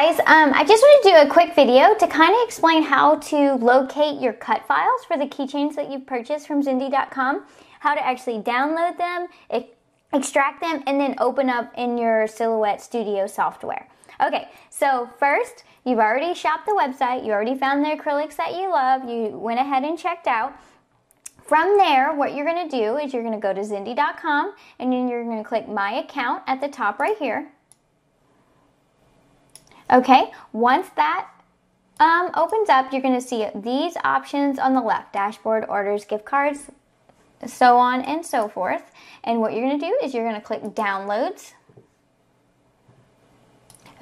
guys, I just want to do a quick video to kind of explain how to locate your cut files for the keychains that you've purchased from Zindy.com, how to actually download them, extract them, and then open up in your Silhouette Studio software. Okay, so first, you've already shopped the website, you already found the acrylics that you love, you went ahead and checked out. From there, what you're going to do is you're going to go to Zindy.com, and then you're going to click My Account at the top right here. Okay, once that opens up, you're going to see these options on the left: dashboard, orders, gift cards, so on and so forth. And what you're going to do is you're going to click downloads.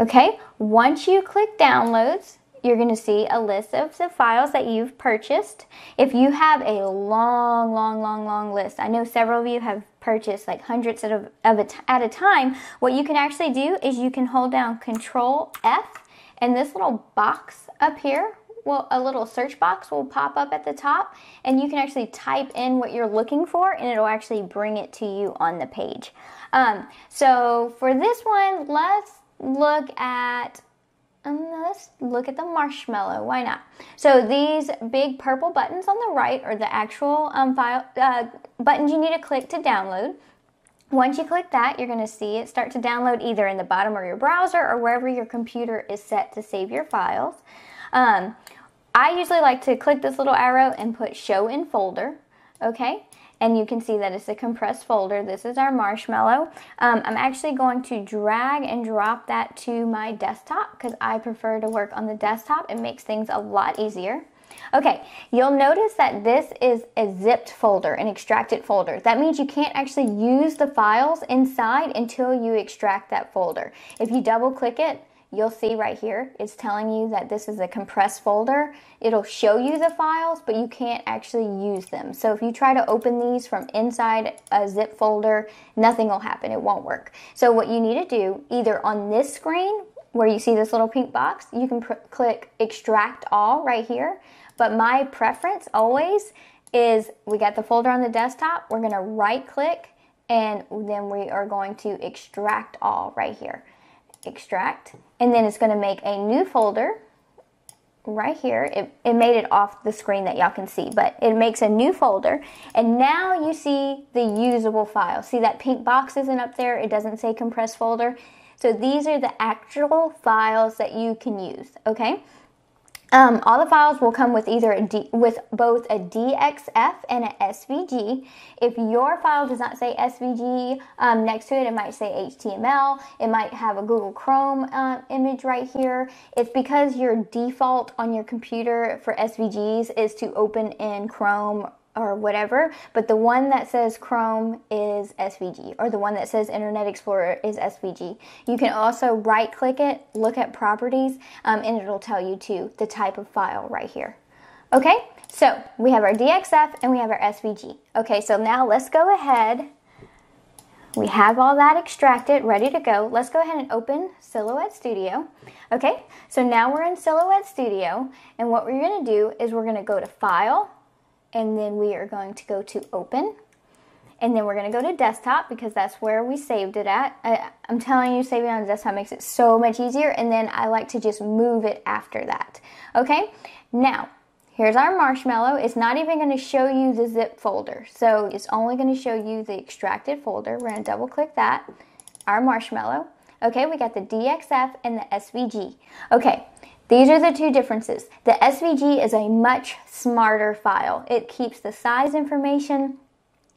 Okay, once you click downloads, you're going to see a list of the files that you've purchased. If you have a long list, I know several of you have purchased like hundreds at a time, what you can actually do is you can hold down Control F, and this little box up here, well, a little search box will pop up at the top, and you can actually type in what you're looking for, and it'll actually bring it to you on the page. So for this one, let's look at the marshmallow. Why not? So these big purple buttons on the right are the actual buttons you need to click to download. Once you click that, you're going to see it start to download either in the bottom of your browser or wherever your computer is set to save your files. I usually like to click this little arrow and put Show in Folder. Okay, and you can see that it's a compressed folder. This is our marshmallow. I'm actually going to drag and drop that to my desktop because I prefer to work on the desktop. It makes things a lot easier. Okay, you'll notice that this is a zipped folder, an extracted folder. That means you can't actually use the files inside until you extract that folder. If you double click it, you'll see right here, it's telling you that this is a compressed folder. It'll show you the files, but you can't actually use them. So if you try to open these from inside a zip folder, nothing will happen. It won't work. So what you need to do, either on this screen, where you see this little pink box, you can click Extract All right here. But my preference always is, we got the folder on the desktop, we're going to right click, and then we are going to Extract All right here. Extract, and then it's going to make a new folder right here. It made it off the screen that y'all can see, but it makes a new folder, and now you see the usable file. See that pink box isn't up there? It doesn't say compressed folder. So these are the actual files that you can use, okay? All the files will come with either with both a DXF and a SVG. If your file does not say SVG next to it, it might say HTML. It might have a Google Chrome image right here. It's because your default on your computer for SVGs is to open in Chrome or whatever, but the one that says Chrome is SVG, or the one that says Internet Explorer is SVG. You can also right click it, look at properties, and it'll tell you too the type of file right here. Okay, so we have our DXF and we have our SVG. Okay, so now let's go ahead. We have all that extracted, ready to go. Let's go ahead and open Silhouette Studio. Okay, so now we're in Silhouette Studio, and what we're gonna do is we're gonna go to File, and then we are going to go to Open, and then we're going to go to Desktop because that's where we saved it at. I'm telling you, saving on the desktop makes it so much easier, and then I like to just move it after that. Okay, now here's our marshmallow. It's not even going to show you the zip folder, so it's only going to show you the extracted folder. We're going to double click that, our marshmallow. Okay, we got the DXF and the SVG. Okay, these are the two differences. The SVG is a much smarter file. It keeps the size information.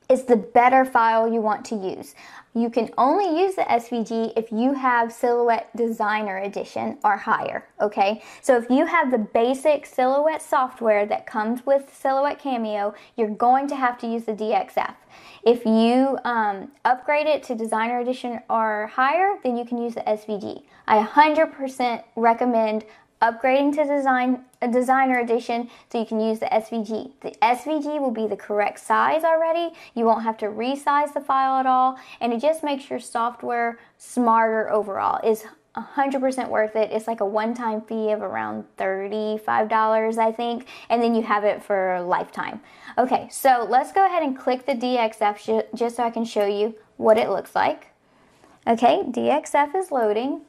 It's the better file you want to use. You can only use the SVG if you have Silhouette Designer Edition or higher, okay? So if you have the basic Silhouette software that comes with Silhouette Cameo, you're going to have to use the DXF. If you upgrade it to Designer Edition or higher, then you can use the SVG. I 100% recommend upgrading to Designer Edition so you can use the SVG. The SVG will be the correct size already. You won't have to resize the file at all, and it just makes your software smarter overall. It's 100% worth it. It's like a one-time fee of around $35, I think, and then you have it for a lifetime. Okay, so let's go ahead and click the DXF just so I can show you what it looks like. Okay, DXF is loading.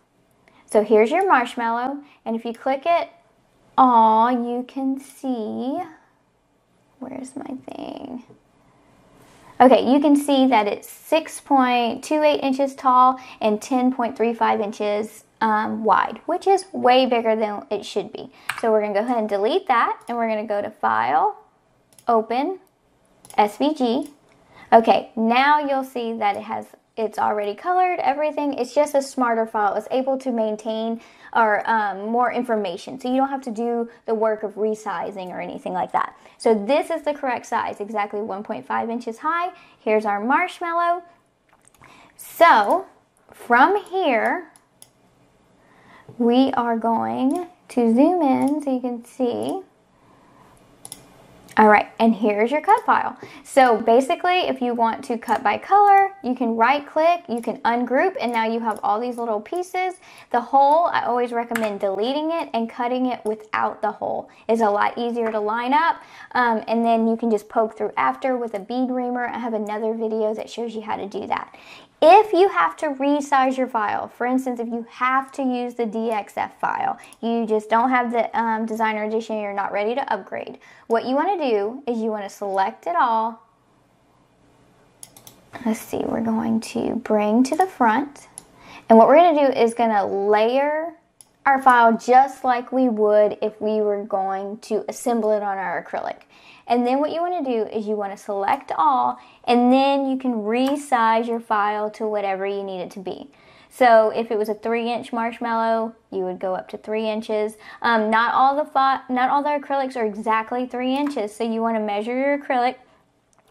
So here's your marshmallow, and if you click it, you can see, where's my thing? Okay, you can see that it's 6.28 inches tall and 10.35 inches wide, which is way bigger than it should be. So we're gonna go ahead and delete that, and we're gonna go to File, Open, SVG. Okay, now you'll see that it's already colored, everything. It's just a smarter file. It's able to maintain or more information. So you don't have to do the work of resizing or anything like that. So this is the correct size, exactly 1.5 inches high. Here's our marshmallow. So from here, we are going to zoom in so you can see. All right, and here's your cut file. So basically, if you want to cut by color, you can right click, you can ungroup, and now you have all these little pieces. The hole, I always recommend deleting it and cutting it without the hole. It's a lot easier to line up, and then you can just poke through after with a bead reamer. I have another video that shows you how to do that. If you have to resize your file, for instance, if you have to use the DXF file, you just don't have the Designer Edition, you're not ready to upgrade, what you want to do is you want to select it all. Let's see, we're going to bring to the front, and what we're going to do is going to layer our file just like we would if we were going to assemble it on our acrylic. And then what you want to do is you want to select all, and then you can resize your file to whatever you need it to be. So if it was a 3-inch marshmallow, you would go up to 3 inches. Not all the acrylics are exactly 3 inches, so you want to measure your acrylic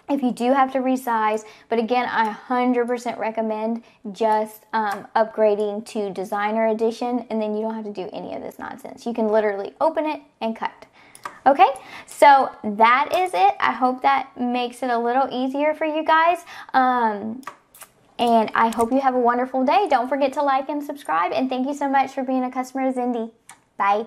if you do have to resize. But again, I 100% recommend just upgrading to Designer Edition, and then you don't have to do any of this nonsense. You can literally open it and cut. Okay, so that is it. I hope that makes it a little easier for you guys. And I hope you have a wonderful day. Don't forget to like and subscribe. And thank you so much for being a customer of Zindy. Bye.